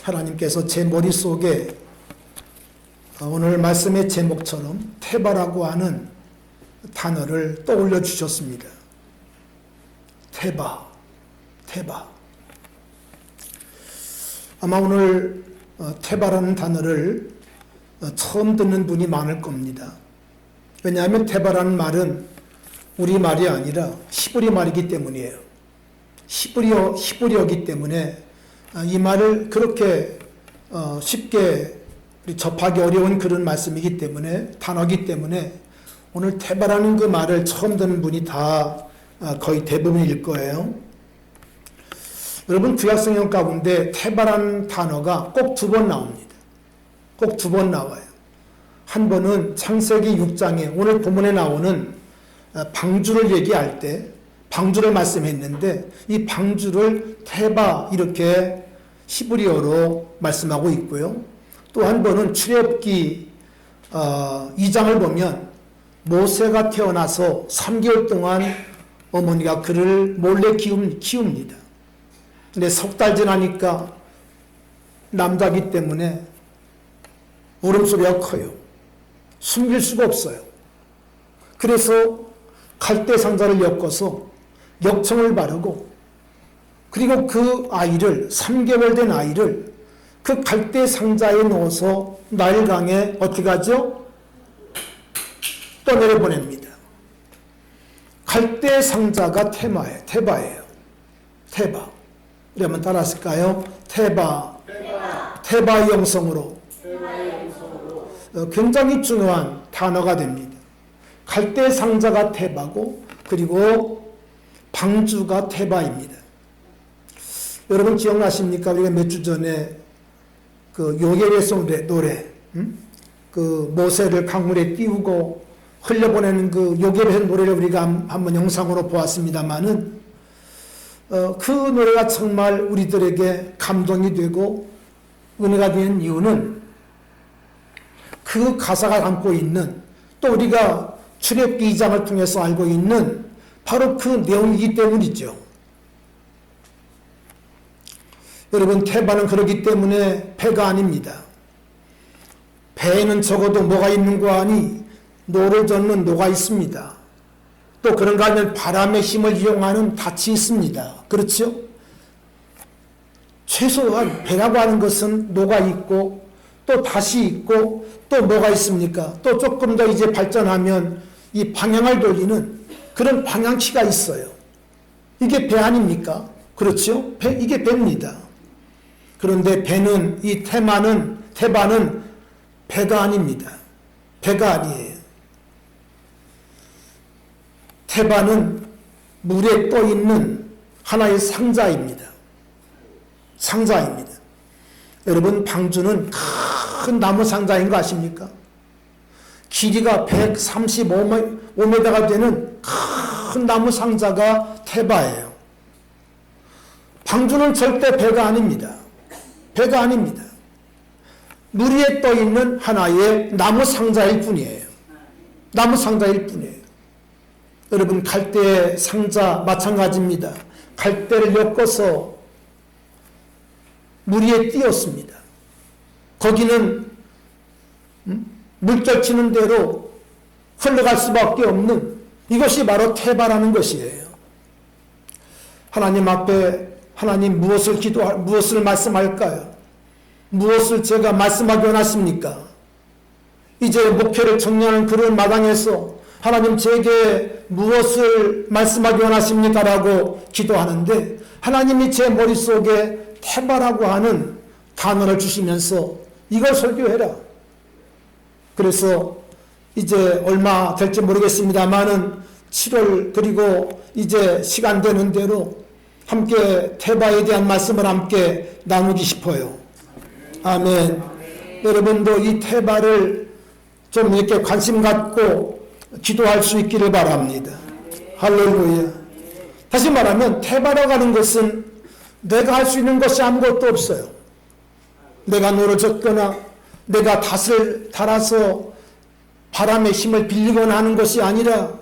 하나님께서 제 머릿속에 오늘 말씀의 제목처럼 테바라고 하는 단어를 떠올려 주셨습니다. 테바. 아마 오늘 테바라는 단어를 처음 듣는 분이 많을 겁니다. 왜냐하면 테바라는 말은 우리 말이 아니라 히브리 말이기 때문이에요. 히브리어이기 때문에 이 말을 그렇게 쉽게 접하기 어려운 그런 말씀이기 때문에, 단어이기 때문에 오늘 테바라는 그 말을 처음 듣는 분이 다 거의 대부분일 거예요. 여러분, 구약성경 가운데 테바라는 단어가 꼭 2번 나옵니다. 꼭 2번 나와요. 한 번은 창세기 6장에 오늘 본문에 나오는 방주를 얘기할 때 방주를 말씀했는데, 이 방주를 테바 이렇게 히브리어로 말씀하고 있고요. 또 한 번은 출애굽기 2장을 보면 모세가 태어나서 3개월 동안 어머니가 그를 몰래 키웁니다. 근데 석 달 지나니까 남자기 때문에 울음소리가 커요. 숨길 수가 없어요. 그래서 갈대 상자를 엮어서 역청을 바르고, 그리고 그 아이를, 3개월 된 아이를 그 갈대 상자에 넣어서 나일강에 어떻게 하죠? 떠내려 보냅니다. 갈대 상자가 테바예요. 테바. 우리 한번 따라하실까요? 테바의 영성으로. 굉장히 중요한 단어가 됩니다. 갈대 상자가 테바고, 그리고 방주가 테바입니다. 여러분 기억나십니까? 우리가 몇 주 전에 그 요게베송 노래, 그 모세를 강물에 띄우고 흘려보내는 그 요게베송 노래를 우리가 한번 영상으로 보았습니다만은, 그 노래가 정말 우리들에게 감동이 되고 은혜가 된 이유는 그 가사가 담고 있는, 또 우리가 출애굽기 2장을 통해서 알고 있는 바로 그 내용이기 때문이죠. 여러분, 테바는 그렇기 때문에 배가 아닙니다. 배에는 적어도 뭐가 있는 거 아니? 노를 젓는 노가 있습니다. 또 그런가 하면 바람의 힘을 이용하는 닻이 있습니다. 그렇죠? 최소한 배라고 하는 것은 노가 있고, 또 닻이 있고, 또 뭐가 있습니까? 또 조금 더 이제 발전하면 이 방향을 돌리는 그런 방향키가 있어요. 이게 배 아닙니까? 그렇죠? 이게 배입니다. 그런데 배는, 이 테바는 배가 아닙니다. 배가 아니에요. 테바는 물에 떠 있는 하나의 상자입니다. 여러분, 방주는 큰 나무 상자인 거 아십니까? 길이가 135m가 되는 큰 나무 상자가 테바예요. 방주는 절대 배가 아닙니다. 물 위에 떠 있는 하나의 나무 상자일 뿐이에요. 여러분, 갈대 상자 마찬가지입니다. 갈대를 엮어서 물 위에 띄었습니다. 거기는 물결 치는 대로 흘러갈 수밖에 없는, 이것이 바로 테바라는 것이에요. 하나님 앞에 하나님 무엇을 말씀할까요? 무엇을 제가 말씀하기 원하십니까? 이제 목표를 정리하는 그런 마당에서 하나님 제게 무엇을 말씀하기 원하십니까? 라고 기도하는데, 하나님이 제 머릿속에 테바라고 하는 단어를 주시면서 이걸 설교해라. 그래서 이제 얼마 될지 모르겠습니다만은 7월, 그리고 이제 시간 되는 대로 함께 테바에 대한 말씀을 함께 나누기 싶어요. 아멘. 여러분도 이 테바를 좀 이렇게 관심 갖고 기도할 수 있기를 바랍니다. 할렐루야. 다시 말하면 테바라고 하는 것은 내가 할 수 있는 것이 아무것도 없어요. 내가 노를 젓거나 내가 닷을 달아서 바람의 힘을 빌리거나 하는 것이 아니라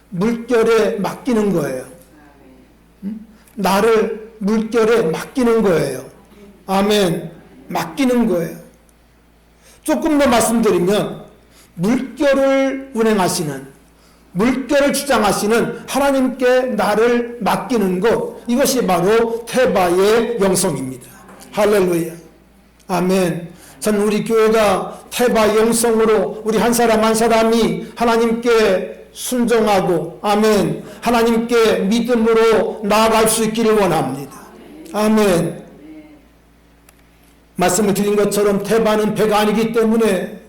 물결에 맡기는 거예요. 나를 물결에 맡기는 거예요. 아멘. 맡기는 거예요. 조금 더 말씀드리면 물결을 운행하시는, 물결을 주장하시는 하나님께 나를 맡기는 것, 이것이 바로 테바의 영성입니다. 할렐루야. 아멘. 저는 우리 교회가 테바 영성으로 우리 한 사람 한 사람이 하나님께 순종하고, 아멘, 하나님께 믿음으로 나아갈 수 있기를 원합니다. 아멘. 말씀을 드린 것처럼 테바는 배가 아니기 때문에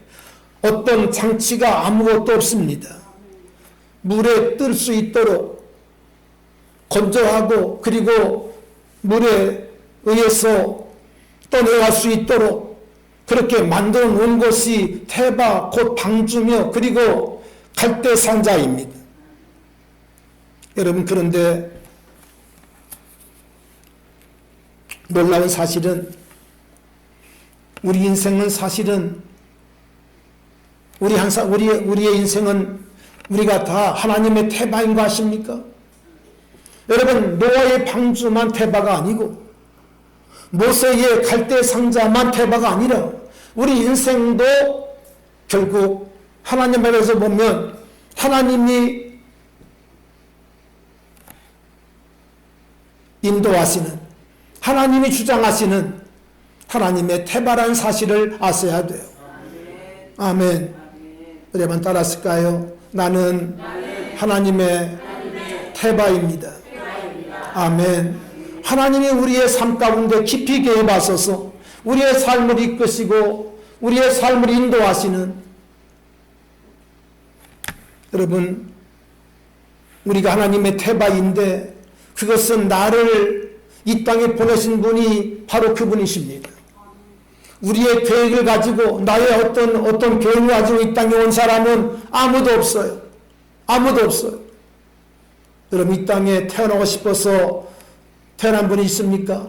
어떤 장치가 아무것도 없습니다. 물에 뜰 수 있도록 건조하고, 그리고 물에 의해서 떠내려갈 수 있도록 그렇게 만들어 놓은 것이 테바 곧 방주며 그리고 갈대상자입니다. 여러분, 그런데 놀라운 사실은 우리 인생은 사실은 우리의 인생은 우리가 다 하나님의 테바인 거 아십니까? 여러분, 노아의 방주만 테바가 아니고 모세의 갈대 상자만 테바가 아니라 우리 인생도 결국 하나님 앞에서 보면 하나님이 인도하시는, 하나님이 주장하시는 하나님의 테바라는 사실을 아셔야 돼요. 아멘. 여러분 따라했을까요? 나는 하나님의 테바입니다. 아멘. 하나님이 우리의 삶 가운데 깊이 개입하셔서 우리의 삶을 이끄시고 우리의 삶을 인도하시는, 여러분, 우리가 하나님의 테바인데 그것은 나를 이 땅에 보내신 분이 바로 그분이십니다. 우리의 계획을 가지고, 나의 어떤 계획을 가지고 이 땅에 온 사람은 아무도 없어요. 아무도 없어요. 여러분, 이 땅에 태어나고 싶어서 태어난 분이 있습니까?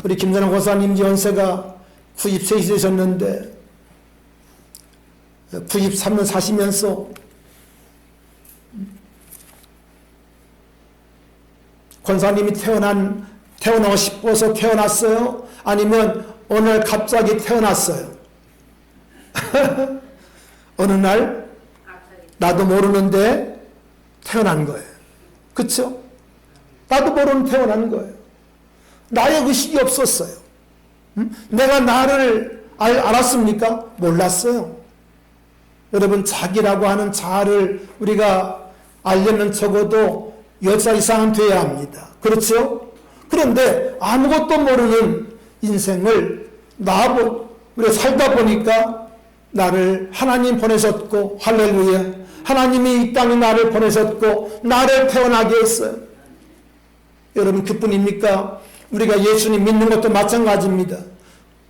우리 김전환 고사님 연세가 93이 되셨는데 93년 사시면서 권사님이 태어나고 싶어서 태어났어요? 아니면 어느 날 갑자기 태어났어요? 어느 날 나도 모르는데 태어난 거예요. 그렇죠? 나도 모르는 태어난 거예요. 나의 의식이 없었어요. 내가 나를 알았습니까? 몰랐어요. 여러분, 자기라고 하는 자아를 우리가 알려면 적어도 10살 이상은 돼야 합니다. 그렇죠? 그런데 아무것도 모르는 인생을 우리가 살다 보니까 나를 하나님 보내셨고, 할렐루야, 하나님이 이 땅에 나를 보내셨고 나를 태어나게 했어요. 여러분, 그뿐입니까? 우리가 예수님 믿는 것도 마찬가지입니다.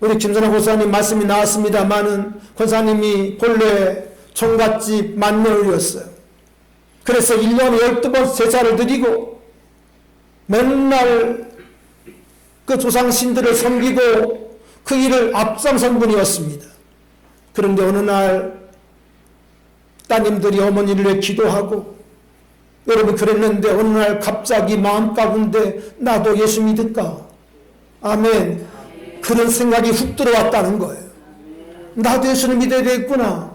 우리 김선아 권사님 말씀이 나왔습니다마는 권사님이 본래 총갓집 만녀였어요. 그래서 1년에 12번 제사를 드리고 맨날 그 조상신들을 섬기고 그 일을 앞장선 분이었습니다. 그런데 어느 날 따님들이 어머니를 위해 기도하고, 여러분, 그랬는데 어느 날 갑자기 마음 가운데 나도 예수 믿을까? 아멘. 그런 생각이 훅 들어왔다는 거예요. 나도 예수를 믿어야 되겠구나.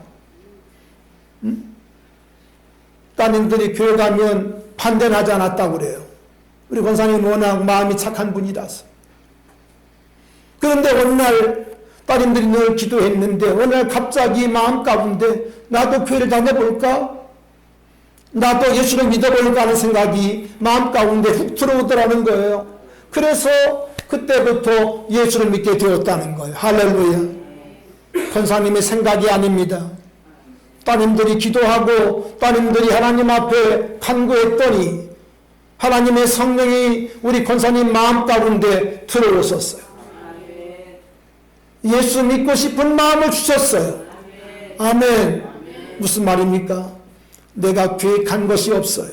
따님들이 교회 가면 반대는 하지 않았다고 그래요. 우리 권사님 워낙 마음이 착한 분이라서. 그런데 어느 날 따님들이 늘 기도했는데 어느 날 갑자기 마음 가운데 나도 교회를 다녀볼까? 나도 예수를 믿어볼까 하는 생각이 마음 가운데 훅 들어오더라는 거예요. 그래서 그때부터 예수를 믿게 되었다는 거예요. 할렐루야. 권사님의 생각이 아닙니다. 따님들이 기도하고 따님들이 하나님 앞에 간구했더니 하나님의 성령이 우리 권사님 마음 가운데 들어오셨어요. 예수 믿고 싶은 마음을 주셨어요. 아멘. 무슨 말입니까? 내가 계획한 것이 없어요.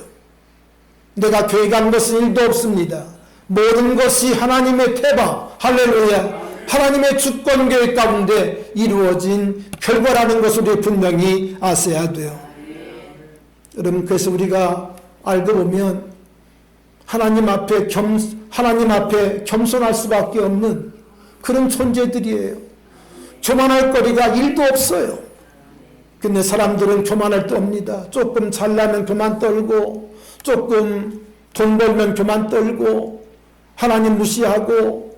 내가 계획한 것은 일도 없습니다. 모든 것이 하나님의 태바, 할렐루야, 하나님의 주권 계획 가운데 이루어진 결과라는 것을 우리 분명히 아셔야 돼요. 여러분, 그래서 우리가 알고 보면 하나님 앞에 겸손할 수밖에 없는 그런 존재들이에요. 교만할 거리가 1도 없어요. 근데 사람들은 교만을 떱니다. 조금 잘나면 교만 떨고, 조금 돈 벌면 교만 떨고, 하나님 무시하고,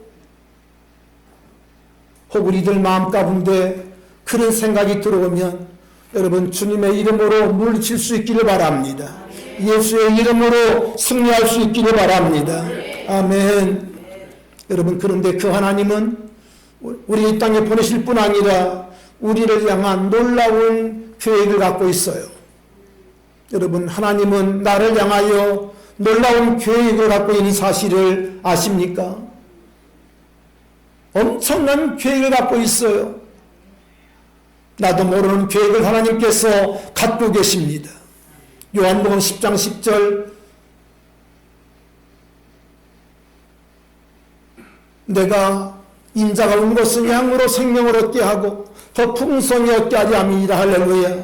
혹 우리들 마음 가운데 그런 생각이 들어오면 여러분 주님의 이름으로 물리칠 수 있기를 바랍니다. 예수의 이름으로 승리할 수 있기를 바랍니다. 아멘. 여러분, 그런데 그 하나님은 우리 이 땅에 보내실 뿐 아니라 우리를 향한 놀라운 계획을 갖고 있어요. 여러분, 하나님은 나를 향하여 놀라운 계획을 갖고 있는 사실을 아십니까? 엄청난 계획을 갖고 있어요. 나도 모르는 계획을 하나님께서 갖고 계십니다. 요한복음 10장 10절, 내가 인자가 온 것은 양으로 생명을 얻게 하고 더 풍성히 얻게 하지 함이니라. 할렐루야.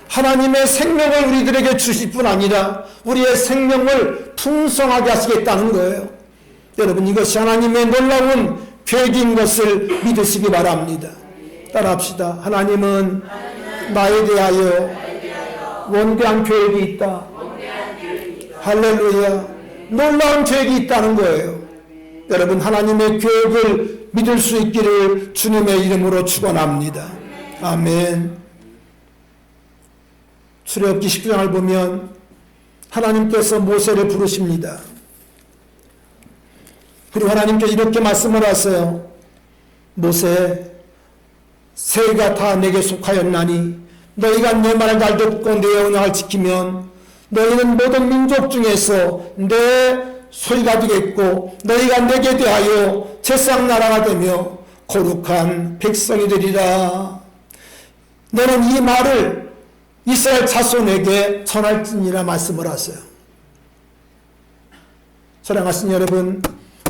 하나님의 생명을 우리들에게 주실 뿐 아니라 우리의 생명을 풍성하게 하시겠다는 거예요. 여러분, 이것이 하나님의 놀라운 계획인 것을 믿으시기 바랍니다. 따라합시다. 하나님은 나에 대하여 원대한 계획이 있다. 할렐루야. 놀라운 계획이 있다는 거예요. 여러분, 하나님의 계획을 믿을 수 있기를 주님의 이름으로 축원합니다. 아멘. 출애굽기 19장을 보면 하나님께서 모세를 부르십니다. 그리고 하나님께서 이렇게 말씀을 하세요. 모세, 세계가 다 내게 속하였나니 너희가 내 말을 잘 듣고 내 언약을 지키면 너희는 모든 민족 중에서 내 소리가 되겠고 너희가 내게 대하여 제사장 나라가 되며 거룩한 백성이 되리라. 너는 이 말을 이스라엘 자손에게 전할지니라 말씀을 하세요. 사랑하신 여러분,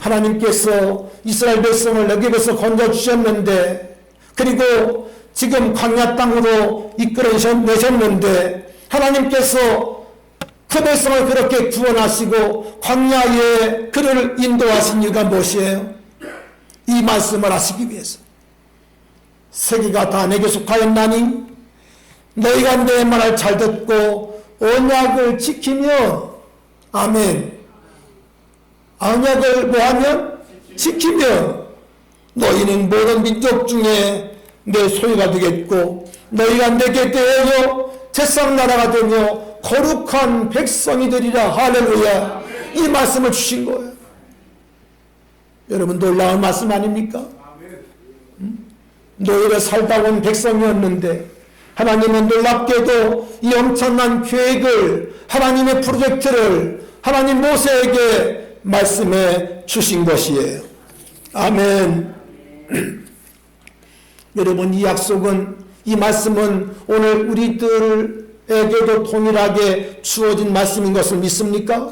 하나님께서 이스라엘 백성을 애굽에서 건져주셨는데, 그리고 지금 광야 땅으로 이끌어내셨는데, 하나님께서 그 백성을 그렇게 구원하시고 광야에 그를 인도하신 이유가 무엇이에요? 이 말씀을 하시기 위해서. 세계가 다 내게 속하였나니 너희가 내 말을 잘 듣고 언약을 지키면, 아멘. 언약을 뭐하면? 지키면 너희는 모든 민족 중에 내 소유가 되겠고 너희가 내게 대하여 제사장 나라가 되며 거룩한 백성이 되리라. 할렐루야. 이 말씀을 주신 거예요. 여러분, 놀라운 말씀 아닙니까? 노예로 살다 온 백성이었는데 하나님은 놀랍게도 이 엄청난 계획을, 하나님의 프로젝트를 하나님 모세에게 말씀해 주신 것이에요. 아멘. 여러분, 이 약속은, 이 말씀은 오늘 우리들에게도 동일하게 주어진 말씀인 것을 믿습니까?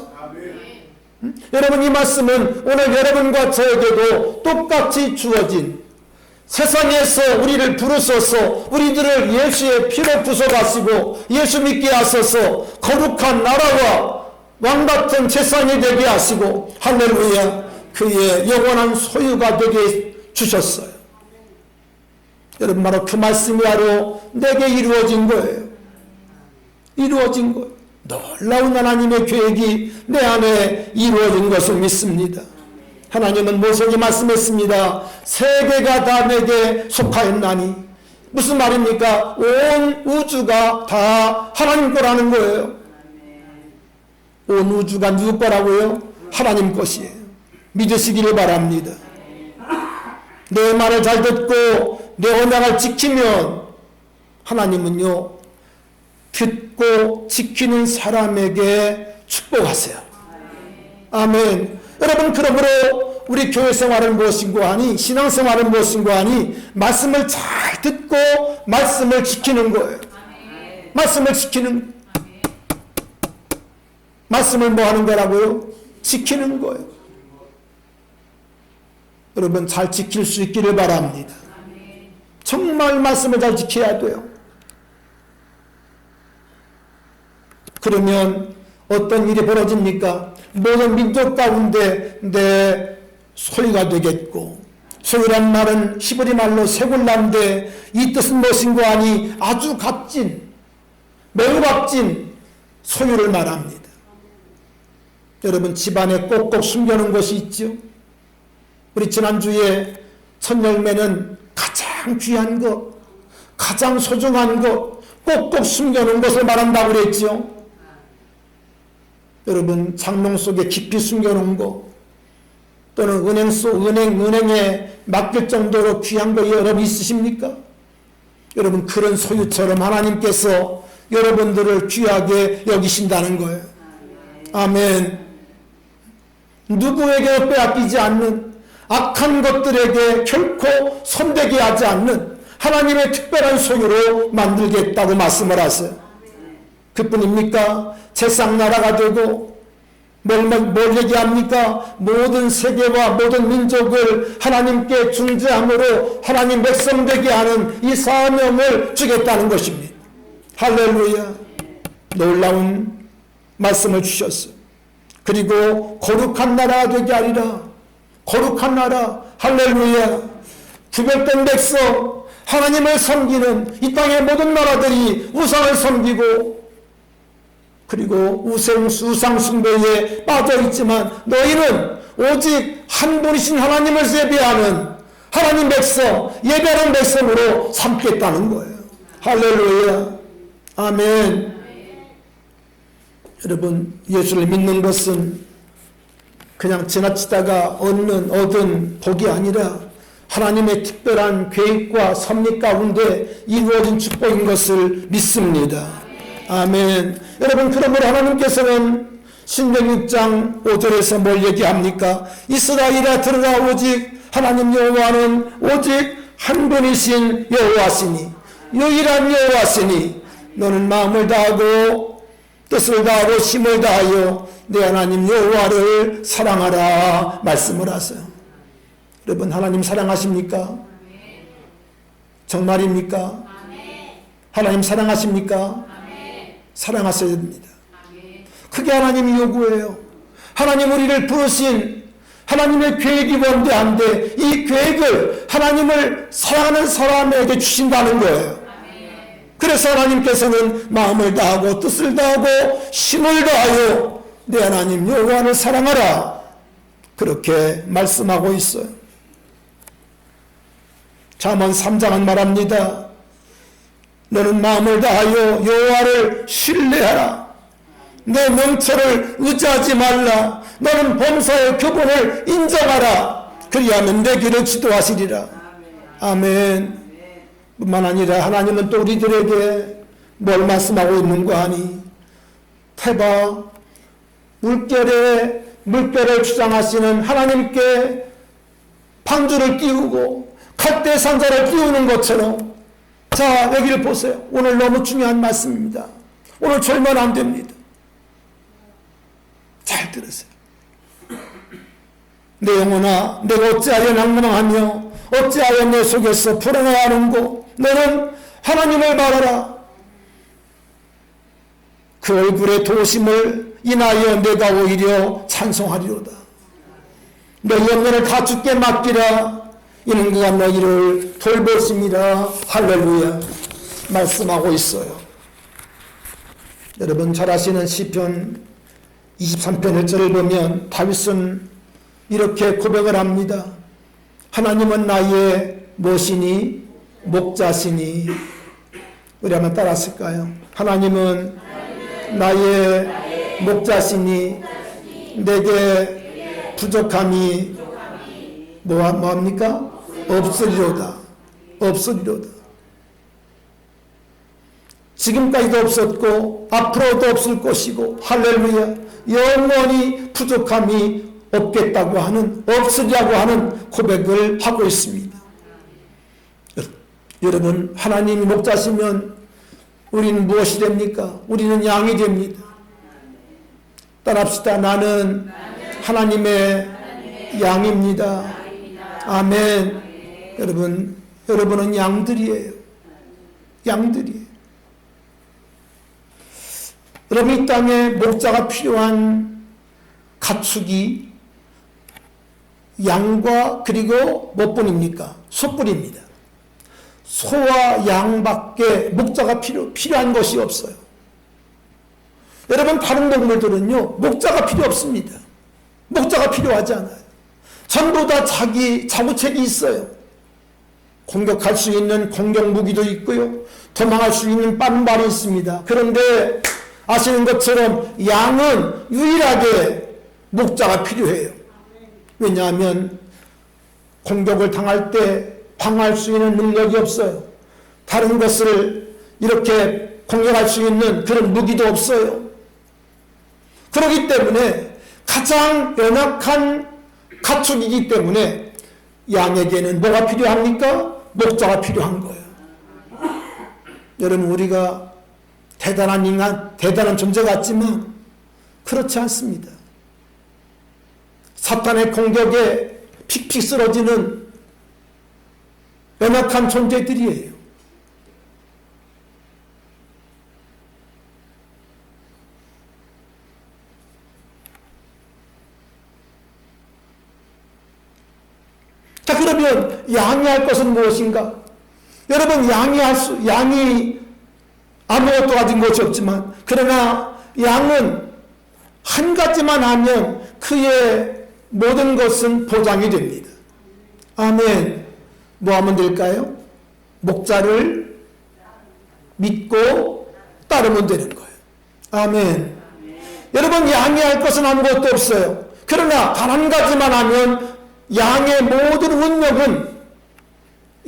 여러분, 이 말씀은 오늘 여러분과 저에게도 똑같이 주어진, 세상에서 우리를 부르셔서 우리들을 예수의 피로 부숴가시고 예수 믿게 하셔서 거룩한 나라와 왕같은 재산이 되게 하시고, 할렐루야, 그의 영원한 소유가 되게 주셨어요. 여러분, 바로 그 말씀이 바로 내게 이루어진 거예요. 이루어진 거예요. 놀라운 하나님의 계획이 내 안에 이루어진 것을 믿습니다. 하나님은 모세에게 말씀했습니다. 세계가 다 내게 속하였나니. 무슨 말입니까? 온 우주가 다 하나님 거라는 거예요. 온 우주가 누구 거라고요? 하나님 것이에요. 믿으시기를 바랍니다. 내 말을 잘 듣고 내 언약을 지키면 하나님은요, 듣고 지키는 사람에게 축복하세요. 아멘. 여러분, 그러므로 우리 교회 생활은 무엇인고 하니, 신앙생활은 무엇인고 하니, 말씀을 잘 듣고 말씀을 지키는 거예요. 말씀을 지키는, 말씀을 뭐 하는 거라고요? 지키는 거예요. 여러분, 잘 지킬 수 있기를 바랍니다. 정말 말씀을 잘 지켜야 돼요. 그러면 어떤 일이 벌어집니까? 모든 민족 가운데 내 소유가 되겠고 소유란 말은 히브리 말로 세굴라인데 이 뜻은 무엇인가 하니 아주 값진, 매우 값진 소유를 말합니다. 여러분 집안에 꼭꼭 숨겨놓은 것이 있죠. 우리 지난주에 첫 열매는 가장 귀한 것, 가장 소중한 것, 꼭꼭 숨겨놓은 것을 말한다고 그랬죠. 여러분 장롱 속에 깊이 숨겨놓은 것, 또는 은행에 맡길 정도로 귀한 거 여러분 있으십니까? 여러분 그런 소유처럼 하나님께서 여러분들을 귀하게 여기신다는 거예요. 아멘. 누구에게 빼앗기지 않는, 악한 것들에게 결코 손대게 하지 않는 하나님의 특별한 소유로 만들겠다고 말씀을 하세요. 그뿐입니까? 세상 나라가 되고 뭘 얘기합니까? 모든 세계와 모든 민족을 하나님께 중재함으로 하나님 백성 되게 하는 이 사명을 주겠다는 것입니다. 할렐루야. 놀라운 말씀을 주셨어요. 그리고 거룩한 나라가 되게 하리라. 거룩한 나라. 할렐루야. 구별된 백성, 하나님을 섬기는 이 땅의 모든 나라들이 우상을 섬기고 그리고 우상 숭배에 빠져 있지만 너희는 오직 한 분이신 하나님을 예배하는 하나님 백성, 예배하는 백성으로 삼겠다는 거예요. 할렐루야. 아멘. 여러분 예수를 믿는 것은 그냥 지나치다가 얻은 복이 아니라 하나님의 특별한 계획과 섭리 가운데 이루어진 축복인 것을 믿습니다. 아멘. 여러분 그러므로 하나님께서는 신명 6장 5절에서 뭘 얘기합니까? 이스라엘아 들으라. 오직 하나님 여호와는 오직 한 분이신 여호와시니 유일한 여호와시니 너는 마음을 다하고 뜻을 다하고 힘을 다하여 내 하나님 여호와를 사랑하라 말씀을 하세요. 여러분 하나님 사랑하십니까? 정말입니까? 하나님 사랑하십니까? 사랑하셔야 됩니다. 그게 하나님이 요구해요. 하나님 우리를 부르신 하나님의 계획이 원대한데 이 계획을 하나님을 사랑하는 사람에게 주신다는 거예요. 그래서 하나님께서는 마음을 다하고 뜻을 다하고 힘을 다하여 내 하나님 여호와를 사랑하라 그렇게 말씀하고 있어요. 잠언 3장은 말합니다. 너는 마음을 다하여 여호와를 신뢰하라. 내 명철을 의지하지 말라. 너는 범사의 교본을 인정하라. 그리하면 내 길을 지도하시리라. 아멘. 뿐만 아니라 하나님은 또 우리들에게 뭘 말씀하고 있는가 하니 태바 물결을 주장하시는 하나님께 방주를 띄우고 갈대 상자를 띄우는 것처럼 자 여기를 보세요. 오늘 너무 중요한 말씀입니다. 오늘 절면 안 됩니다. 잘 들으세요. 내 영혼아 내가 어찌하여 낭망하며 어찌하여 내 속에서 불안해하는고 너는 하나님을 바라라. 그 얼굴의 도심을 인하여 내가 오히려 찬송하리로다. 너 영혼을 다 주께 맡기라. 이는 그가 너희를 돌보심이라. 할렐루야 말씀하고 있어요. 여러분 잘 아시는 시편 23편 1절을 보면 다윗은 이렇게 고백을 합니다. 하나님은 나의 무엇이니 목자시니. 우리 한번 따라했을까요? 하나님은 나의 목자시니 내게 부족함이 뭐합니까? 없으리로다. 없으리로다. 지금까지도 없었고 앞으로도 없을 것이고 할렐루야 영원히 부족함이 없겠다고 하는 없으리라고 하는 고백을 하고 있습니다. 여러분 하나님이 목자시면 우리는 무엇이 됩니까? 우리는 양이 됩니다. 따라합시다. 나는 하나님의 양입니다. 아멘. 여러분은 양들이에요. 양들이에요. 여러분 이 땅에 목자가 필요한 가축이 양과 그리고 무엇뿐입니까? 소뿔입니다. 소와 양밖에 목자가 필요한 것이 없어요. 여러분, 다른 동물들은요, 목자가 필요 없습니다. 목자가 필요하지 않아요. 전부 다 자기 자구책이 있어요. 공격할 수 있는 공격 무기도 있고요, 도망할 수 있는 빠른 발이 있습니다. 그런데 아시는 것처럼 양은 유일하게 목자가 필요해요. 왜냐하면 공격을 당할 때 방어할 수 있는 능력이 없어요. 다른 것을 이렇게 공격할 수 있는 그런 무기도 없어요. 그렇기 때문에 가장 연약한 가축이기 때문에 양에게는 뭐가 필요합니까? 목자가 필요한 거예요. 여러분, 우리가 대단한 인간, 대단한 존재 같지만 그렇지 않습니다. 사탄의 공격에 픽픽 쓰러지는 연약한 존재들이에요. 자, 그러면 양해할 것은 무엇인가? 여러분, 양이 아무것도 가진 것이 없지만, 그러나 양은 한 가지만 하면 그의 모든 것은 보장이 됩니다. 아멘. 뭐 하면 될까요? 목자를 믿고 따르면 되는 거예요. 아멘. 여러분, 양해할 것은 아무것도 없어요. 그러나 단 한 가지만 하면 양의 모든 운명은,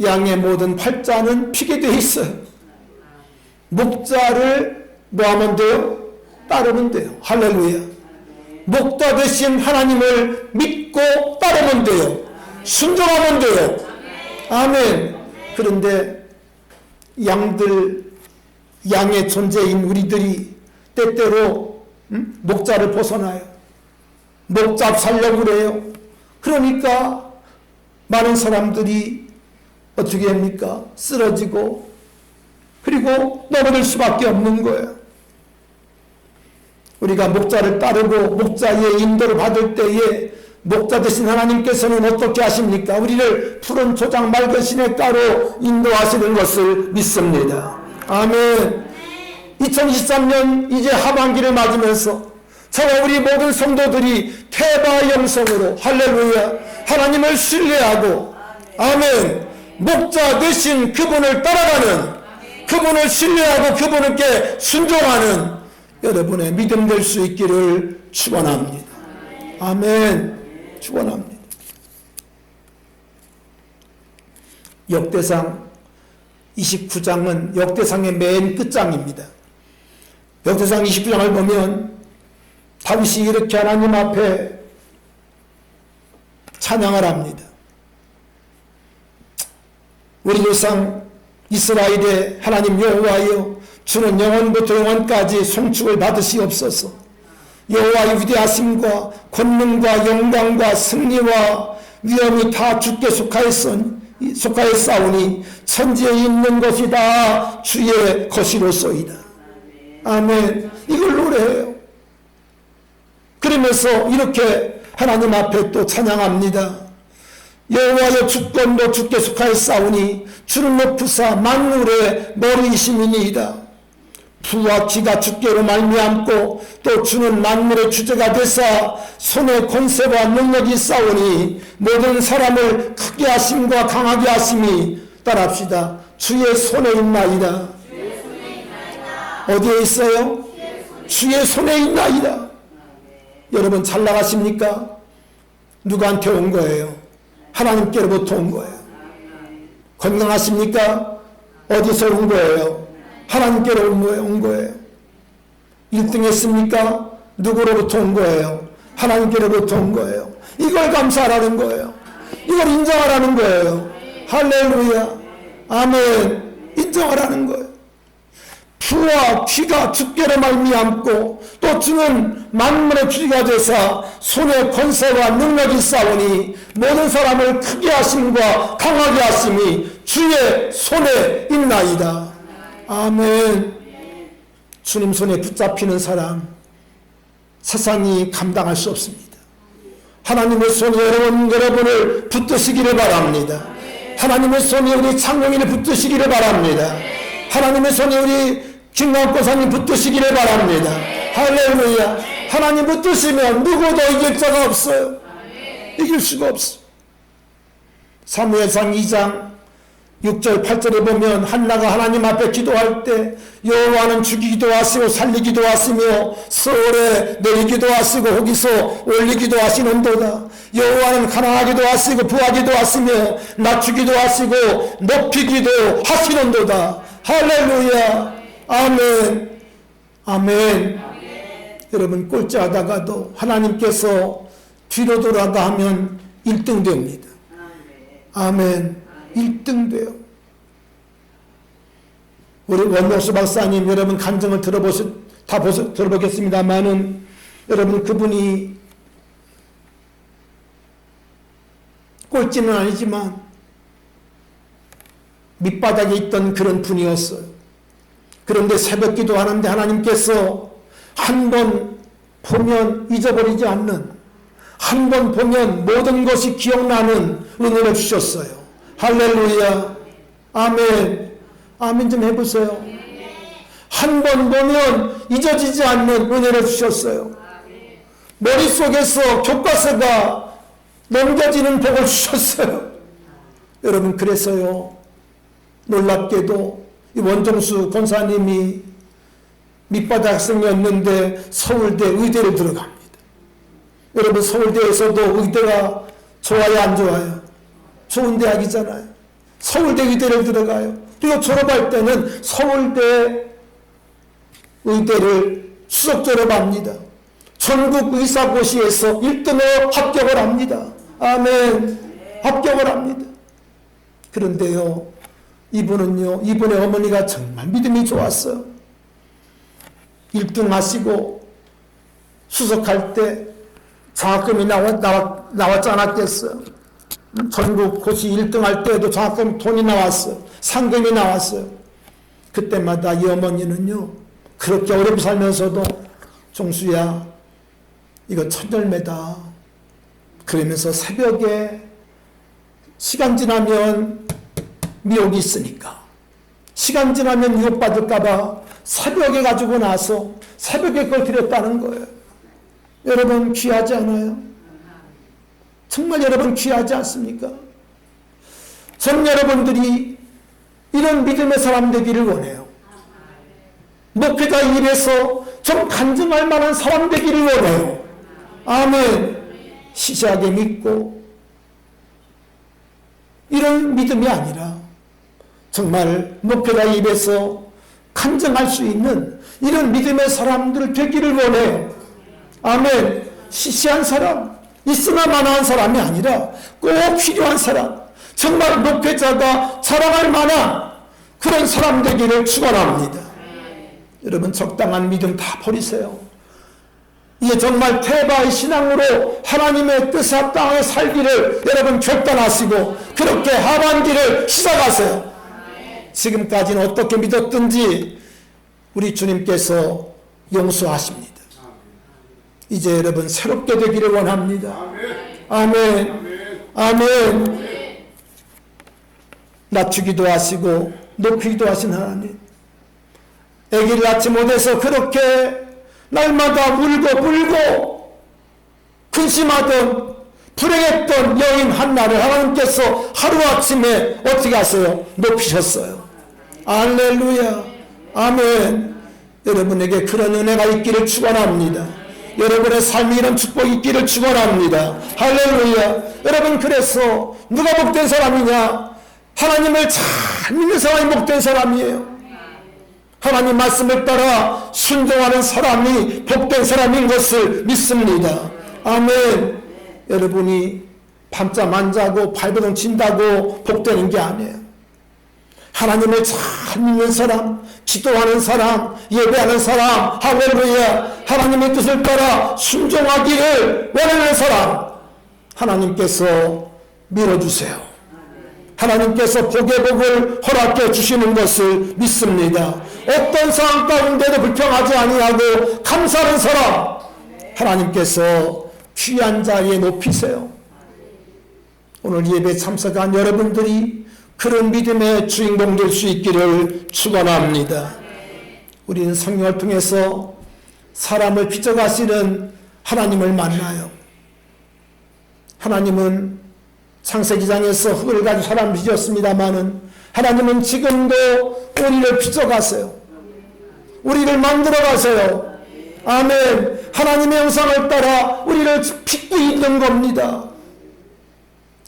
양의 모든 팔자는 피게 되어 있어요. 목자를 뭐 하면 돼요? 따르면 돼요. 할렐루야. 목자 되신 하나님을 믿고 따르면 돼요. 순종하면 돼요. 아멘. 그런데 양의 존재인 우리들이 때때로 목자를 벗어나요. 목자 살려고 그래요. 그러니까 많은 사람들이 어떻게 합니까? 쓰러지고 그리고 넘어질 수밖에 없는 거예요. 우리가 목자를 따르고 목자의 인도를 받을 때에 목자 되신 하나님께서는 어떻게 하십니까? 우리를 푸른 초장 맑은 시냇가로 인도하시는 것을 믿습니다. 아멘. 2023년 이제 하반기를 맞으면서 저와 우리 모든 성도들이 태바 영성으로 할렐루야 하나님을 신뢰하고 아멘 목자 되신 그분을 따라가는, 그분을 신뢰하고 그분께 순종하는 여러분의 믿음 될 수 있기를 축원합니다. 아멘. 축원합니다. 역대상 29장은 역대상의 맨 끝장입니다. 역대상 29장을 보면 다윗이 이렇게 하나님 앞에 찬양을 합니다. 우리 조상 이스라엘의 하나님 여호와여, 주는 영원부터 영원까지 송축을 받으시옵소서. 여호와의 위대하심과 권능과 영광과 승리와 위엄이 다 주께 속하였사오니 천지에 있는 것이 다 주의 것이로소이다. 아멘. 이걸 노래해요. 그러면서 이렇게 하나님 앞에 또 찬양합니다. 여호와여, 주권도 주께 속하였사오니 주를 높으사 만물의 머리이심이니이다. 부와 기가 주께로 말미암고 또 주는 만물의 주제가 되사 손에 권세와 능력이 있사오니 모든 사람을 크게 하심과 강하게 하심이, 따라합시다, 주의 손에 있나이다. 어디에 있어요? 주의 손에 있나이다. 여러분 잘 나가십니까? 누구한테 온 거예요? 하나님께로부터 온 거예요. 건강하십니까? 어디서 온 거예요? 하나님께로 온 거예요. 1등 했습니까? 누구로부터 온 거예요? 하나님께로부터 온 거예요. 이걸 감사하라는 거예요. 이걸 인정하라는 거예요. 할렐루야. 아멘. 인정하라는 거예요. 부와 귀가 주께로 말미암고 또 주는 만물의 주가 되사 손에 권세와 능력이 있사오니 모든 사람을 크게 하심과 강하게 하심이 주의 손에 있나이다. 아멘. 주님 손에 붙잡히는 사람 세상이 감당할 수 없습니다. 하나님의 손이 여러분을 붙드시기를 바랍니다. 하나님의 손이 우리 창룡이를 붙드시기를 바랍니다. 하나님의 손이 우리 김광고사님 붙드시기를 바랍니다. 할렐루야. 하나님 붙드시면 누구도 이길 자가 없어요. 이길 수가 없어. 사무엘상 2장 6절 8절에 보면 한나가 하나님 앞에 기도할 때 여호와는 죽이기도 하시고 살리기도 하시며 서울에 내리기도 하시고 거기서 올리기도 하시는도다. 여호와는 가난하기도 하시고 부하기도 하시며 낮추기도 하시고 높이기도 하시는도다. 할렐루야. 아멘. 아멘. 여러분 꼴찌하다가도 하나님께서 뒤로 돌아가 하면 1등 됩니다. 아멘. 1등 돼요. 우리 원목수 박사님 여러분 간증을 들어보겠습니다만은 여러분 그분이 꼴찌는 아니지만 밑바닥에 있던 그런 분이었어요. 그런데 새벽 기도하는데 하나님께서 한 번 보면 잊어버리지 않는, 한 번 보면 모든 것이 기억나는 은혜를 주셨어요. 할렐루야. 아멘. 아멘 좀 해보세요. 한 번 보면 잊어지지 않는 은혜를 주셨어요. 머릿속에서 교과서가 넘겨지는 복을 주셨어요. 여러분 그래서요 놀랍게도 이 원종수 권사님이 밑바닥 학생이었는데 서울대 의대를 들어갑니다. 여러분 서울대에서도 의대가 좋아요 안 좋아요? 좋은 대학이잖아요. 서울대 의대를 들어가요. 그리고 졸업할 때는 서울대 의대를 수석 졸업합니다. 전국 의사고시에서 1등으로 합격을 합니다. 아멘. 합격을 합니다. 그런데요 이분은요 이분의 어머니가 정말 믿음이 좋았어요. 1등 하시고 수석할 때 장학금이 나왔지 않았겠어요? 전국 고시 1등 할 때에도 장학금 돈이 나왔어요. 상금이 나왔어요. 그때마다 이 어머니는요 그렇게 어렵게 살면서도 종수야 이거 천열매다 그러면서 새벽에 시간 지나면 미혹이 있으니까 시간 지나면 미혹받을까봐 새벽에 가지고 나서 새벽에 그걸 드렸다는 거예요. 여러분 귀하지 않아요? 정말 여러분 귀하지 않습니까? 저는 여러분들이 이런 믿음의 사람 되기를 원해요. 목회자 일에서 좀 간증할 만한 사람 되기를 원해요. 아멘. 시시하게 믿고 이런 믿음이 아니라 정말 목회자 입에서 간증할 수 있는 이런 믿음의 사람들 되기를 원해요. 아멘. 시시한 사람, 있으나 마나한 사람이 아니라 꼭 필요한 사람, 정말 목회자가 자랑할 만한 그런 사람 되기를 축원합니다. 여러분 적당한 믿음 다 버리세요. 이제 정말 태바의 신앙으로 하나님의 뜻의 땅에 살기를 여러분 결단하시고 그렇게 하반기를 시작하세요. 지금까지는 어떻게 믿었든지 우리 주님께서 용서하십니다. 이제 여러분 새롭게 되기를 원합니다. 아멘. 아멘. 낮추기도 하시고 높이기도 하신 하나님, 아기를 낳지 못해서 그렇게 날마다 울고 근심하던 불행했던 여인 한나를 하나님께서 하루아침에 어떻게 하세요? 높이셨어요. 할렐루야. 아멘. 여러분에게 그런 은혜가 있기를 축원합니다. 여러분의 삶이 이런 축복이 있기를 축원합니다. 할렐루야. 여러분 그래서 누가 복된 사람이냐? 하나님을 잘 믿는 사람이 복된 사람이에요. 하나님 말씀을 따라 순종하는 사람이 복된 사람인 것을 믿습니다. 아멘. 여러분이 밤잠 안 자고 발버둥 친다고 복되는 게 아니에요. 하나님을 잘 믿는 사람, 기도하는 사람, 예배하는 사람, 할렐루야, 하나님의 뜻을 따라 순종하기를 원하는 사람, 하나님께서 밀어주세요. 하나님께서 복의 복을 허락해 주시는 것을 믿습니다. 어떤 상황 가운데도 불평하지 아니하고 감사하는 사람, 하나님께서 귀한 자리에 높이세요. 오늘 예배 참석한 여러분들이 그런 믿음의 주인공 될 수 있기를 축원합니다. 우리는 성령을 통해서 사람을 빚어가시는 하나님을 만나요. 하나님은 창세기장에서 흙을 가지고 사람을 빚었습니다마는 하나님은 지금도 우리를 빚어가세요. 우리를 만들어가세요. 아멘. 하나님의 형상을 따라 우리를 빚고 있는 겁니다.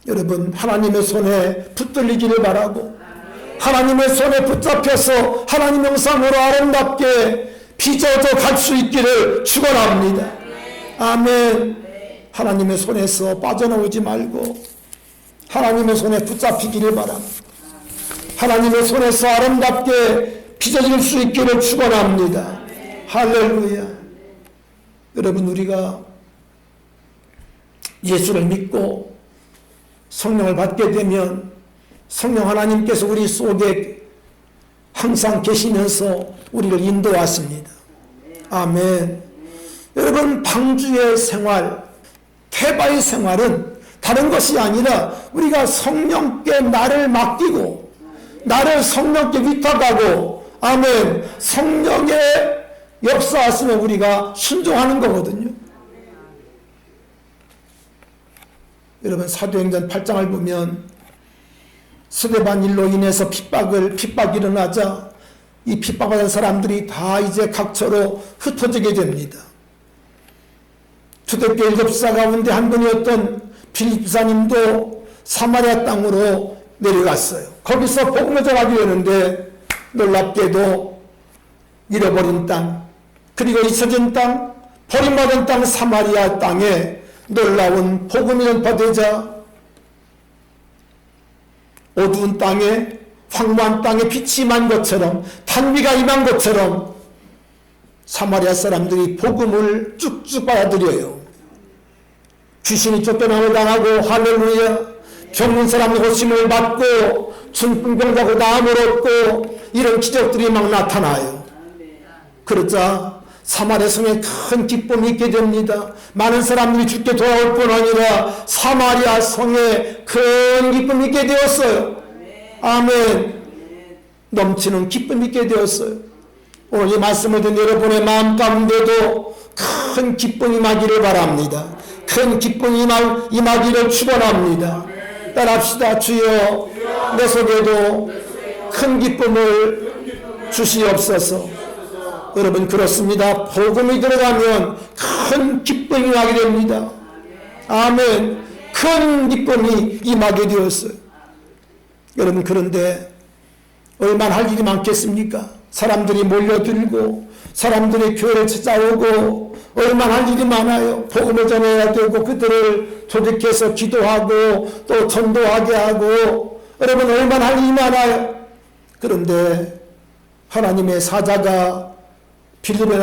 여러분, 하나님의 손에 붙들리기를 바라고 하나님의 손에 붙잡혀서 하나님 형상으로 아름답게 빚어져 갈 수 있기를 축원합니다. 아멘. 하나님의 손에서 빠져나오지 말고 하나님의 손에 붙잡히기를 바랍니다. 하나님의 손에서 아름답게 빚어질 수 있기를 축원합니다. 할렐루야. 여러분, 우리가 예수를 믿고 성령을 받게 되면 성령 하나님께서 우리 속에 항상 계시면서 우리를 인도하십니다. 아멘. 여러분, 방주의 생활, 태바의 생활은 다른 것이 아니라 우리가 성령께 나를 맡기고 나를 성령께 위탁하고 아멘, 성령의 역사하시면 우리가 순종하는 거거든요. 여러분, 사도행전 8장을 보면 스데반 일로 인해서 핍박이 일어나자 이 핍박받은 사람들이 다 이제 각처로 흩어지게 됩니다. 초대교회 7사 가운데 한 분이었던 빌립 지사님도 사마리아 땅으로 내려갔어요. 거기서 복음을 전하기로 했는데 놀랍게도 잃어버린 땅, 그리고 잊혀진 땅, 버림받은 땅 사마리아 땅에 놀라운 복음이 전파되자 어두운 땅에, 황무한 땅에 빛이 임한 것처럼, 단비가 임한 것처럼 사마리아 사람들이 복음을 쭉쭉 받아들여요. 귀신이 쫓겨남을 당하고 할렐루야, 병든 사람이 고침을 받고 중풍병자고 나음을 얻고 이런 기적들이 막 나타나요. 그러자 사마리아 성에 큰 기쁨이 있게 됩니다. 많은 사람들이 주께 돌아올 뿐 아니라 사마리아 성에 큰 기쁨이 있게 되었어요. 아멘. 넘치는 기쁨이 있게 되었어요. 오늘 이 말씀을 듣는 여러분의 마음 가운데도 큰 기쁨이 임하기를 바랍니다. 큰 기쁨이 임하기를 축원합니다. 따라합시다. 주여, 내 속에도 큰 기쁨을 주시옵소서. 여러분, 그렇습니다. 복음이 들어가면 큰 기쁨이 임하게 됩니다. 아멘. 큰 기쁨이 임하게 되었어요. 여러분, 그런데 얼마나 할 일이 많겠습니까? 사람들이 몰려들고 사람들이 교회를 찾아오고 얼마나 할 일이 많아요. 복음을 전해야 되고 그들을 조직해서 기도하고 또 전도하게 하고 여러분, 얼마나 할 일이 많아요. 그런데 하나님의 사자가 빌립에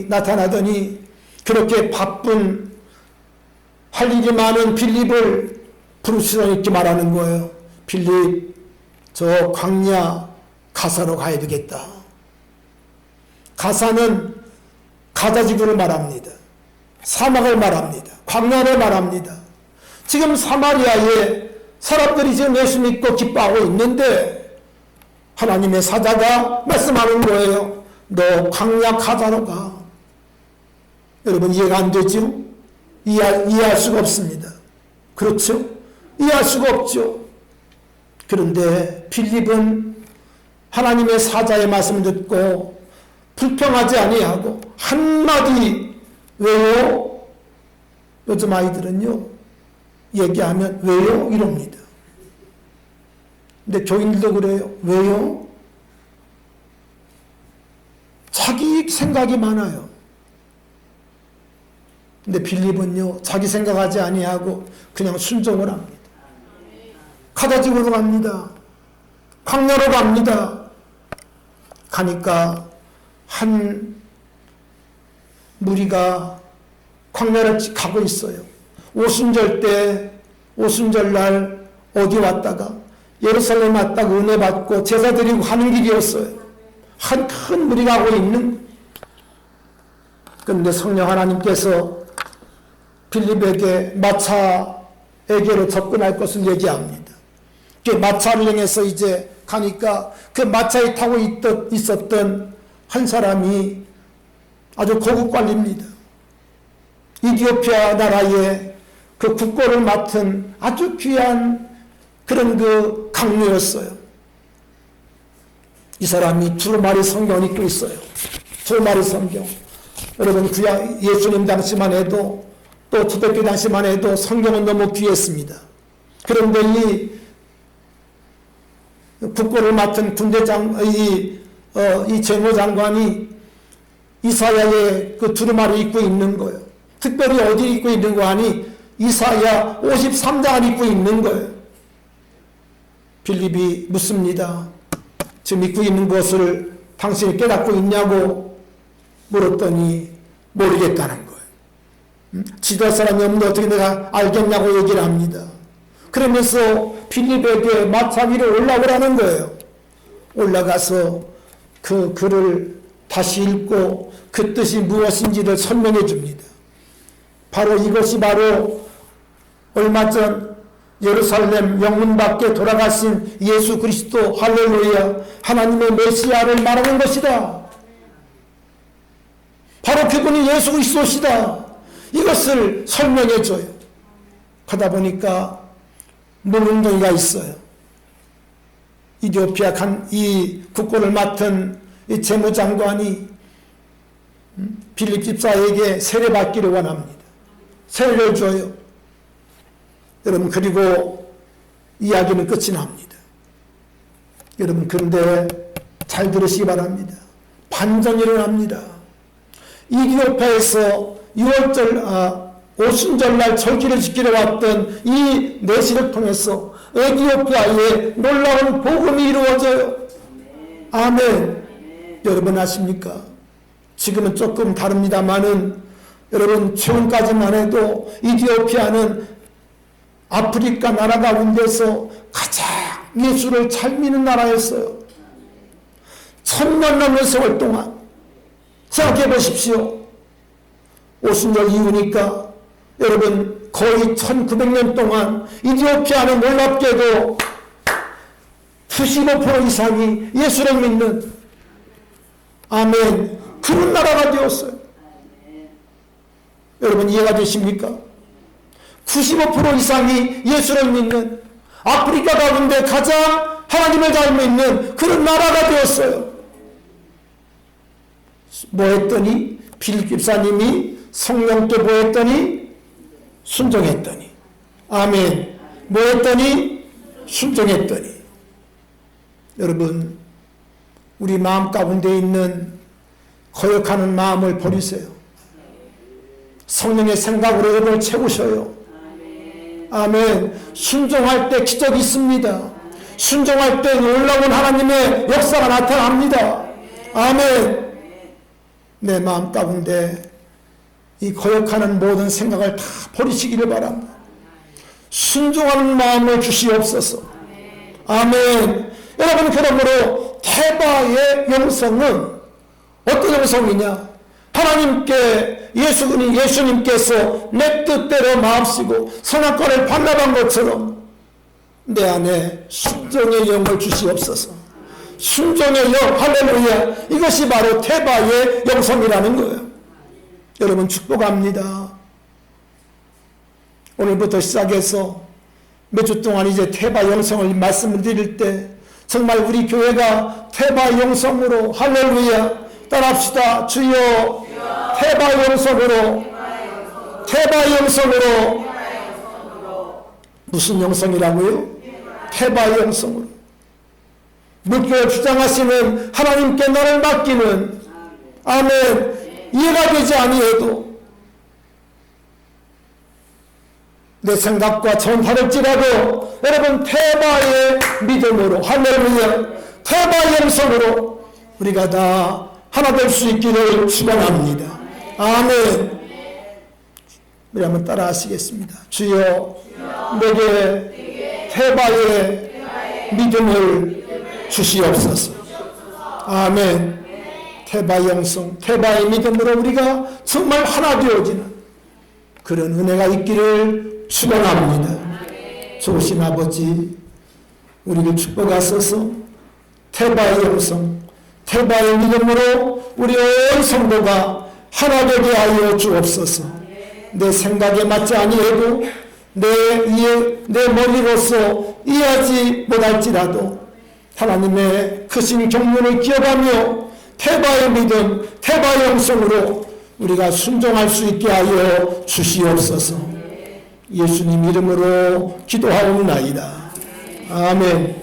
나타나더니 그렇게 바쁜 할 일이 많은 빌립을 부르시다 이렇게 말하는 거예요. 빌립, 저 광야 가사로 가야 되겠다. 가사는 가자지구를 말합니다. 사막을 말합니다. 광야를 말합니다. 지금 사마리아에 사람들이 지금 예수 믿고 기뻐하고 있는데 하나님의 사자가 말씀하는 거예요. 너 광야 가자로 가. 여러분, 이해가 안 되죠? 이해할 수가 없습니다. 그렇죠? 이해할 수가 없죠. 그런데 빌립은 하나님의 사자의 말씀을 듣고 불평하지 아니하고 한마디, 왜요? 요즘 아이들은요, 얘기하면 왜요? 이럽니다. 근데 교인들도 그래요. 왜요? 자기 생각이 많아요. 근데 빌립은요, 자기 생각하지 아니하고 그냥 순종을 합니다. 가자지구로 갑니다. 광야로 갑니다. 가니까 한 무리가 광야를 가고 있어요. 오순절날 어디 왔다가 예루살렘 왔다가 은혜 받고 제사 드리고 하는 길이었어요. 한 큰 무리가 가고 있는. 그런데 성령 하나님께서 빌립에게 마차에게로 접근할 것을 얘기합니다. 그 마차를 향해서 이제 가니까 그 마차에 타고 있었던 한 사람이 아주 고급 관리입니다. 이디오피아 나라의 그 국고를 맡은 아주 귀한 그런 그 강료였어요. 이 사람이 두루마리 성경을 읽고 있어요. 두루마리 성경. 여러분 예수님 당시만 해도 또 초대교회 당시만 해도 성경은 너무 귀했습니다. 그런데 이 국고를 맡은 이 재무장관이 이사야의 그 두루마리 입고 있는 거예요. 특별히 어디 입고 있는 거 아니? 이사야 53장을 입고 있는 거예요. 빌립이 묻습니다. 지금 입고 있는 것을 당신이 깨닫고 있냐고 물었더니 모르겠다는 거예요. 지도할 사람이 없는데 어떻게 내가 알겠냐고 얘기를 합니다. 그러면서 빌립에게 마차 위로 올라오라는 거예요. 올라가서 그 글을 다시 읽고 그 뜻이 무엇인지를 설명해 줍니다. 바로 이것이 바로 얼마 전 예루살렘 영문 밖에 돌아가신 예수 그리스도 할렐루야 하나님의 메시아를 말하는 것이다. 바로 그분이 예수 그리스도시다. 이것을 설명해 줘요. 하다 보니까 문운동이가 있어요. 이디오피아 이 국고를 맡은 이 재무장관이 빌립 집사에게 세례받기를 원합니다. 세례를 줘요. 여러분 그리고 이야기는 끝이 납니다. 여러분 그런데 잘 들으시기 바랍니다. 반전이 일어납니다. 이디오피아에서 6월절 오순절날 절기를 지키러 왔던 이 내시를 통해서 에티오피아에 놀라운 복음이 이루어져요. 아멘. 여러분 아십니까? 지금은 조금 다릅니다만은 여러분 최근까지만 해도 이디오피아는 아프리카 나라 가운데서 가장 예수를 잘 믿는 나라였어요. 1000년 넘는 세월 동안 생각해 보십시오. 오순절 이후니까 여러분 거의 1900년 동안 이디오피아는 놀랍게도 95% 이상이 예수를 믿는 아멘 그런 나라가 되었어요. 여러분 이해가 되십니까? 95% 이상이 예수를 믿는 아프리카 가운데 가장 하나님을 잘 믿는 그런 나라가 되었어요. 뭐 했더니 빌립 집사님이 성령께 뭐 했더니 순종했더니 아멘 뭐 했더니 순종했더니 여러분 우리 마음 가운데 있는 거역하는 마음을 버리세요. 성령의 생각으로 여러분을 채우셔요. 아멘. 순종할 때 기적이 있습니다. 순종할 때 놀라운 하나님의 역사가 나타납니다. 아멘. 내 마음 가운데 이 거역하는 모든 생각을 다 버리시기를 바랍니다. 순종하는 마음을 주시옵소서. 아멘. 여러분 그러므로 태바의 영성은 어떤 영성이냐? 하나님께 예수님께서 내 뜻대로 마음쓰고 선악과를 반납한 것처럼 내 안에 순종의 영을 주시옵소서. 순종의 영 할렐루야. 이것이 바로 태바의 영성이라는 거예요. 여러분 축복합니다. 오늘부터 시작해서 몇 주 동안 이제 태바 영성을 말씀을 드릴 때 정말 우리 교회가 태바 영성으로 할렐루야 따라합시다. 주여 태바 영성으로 태바 영성으로 무슨 영성이라고요? 태바 영성으로 물교를 주장하시는 하나님께 나를 맡기는 아멘 이해가 되지 아니해도 내 생각과 전파를지라도 여러분 태바의 믿음으로 할렐루야 태바의 영성으로 우리가 다 하나 될 수 있기를 축원합니다. 아멘. 우리 한번 따라 하시겠습니다. 주여 내게 태바의 믿음을 주시옵소서. 아멘. 태바 영성 태바의 믿음으로 우리가 정말 하나 되어지는 그런 은혜가 있기를 축원합니다. 좋으신 아버지, 우리를 축복하소서. 태바의 영성, 태바의 믿음으로 우리 온 성도가 하나 되게 하여 주옵소서. 내 생각에 맞지 아니해도 내 머리로서 이해하지 못할지라도 하나님의 크신 경륜을 기억하며 태바의 믿음, 태바의 영성으로 우리가 순종할 수 있게 하여 주시옵소서. 예수님 이름으로 기도하옵나이다. 아멘.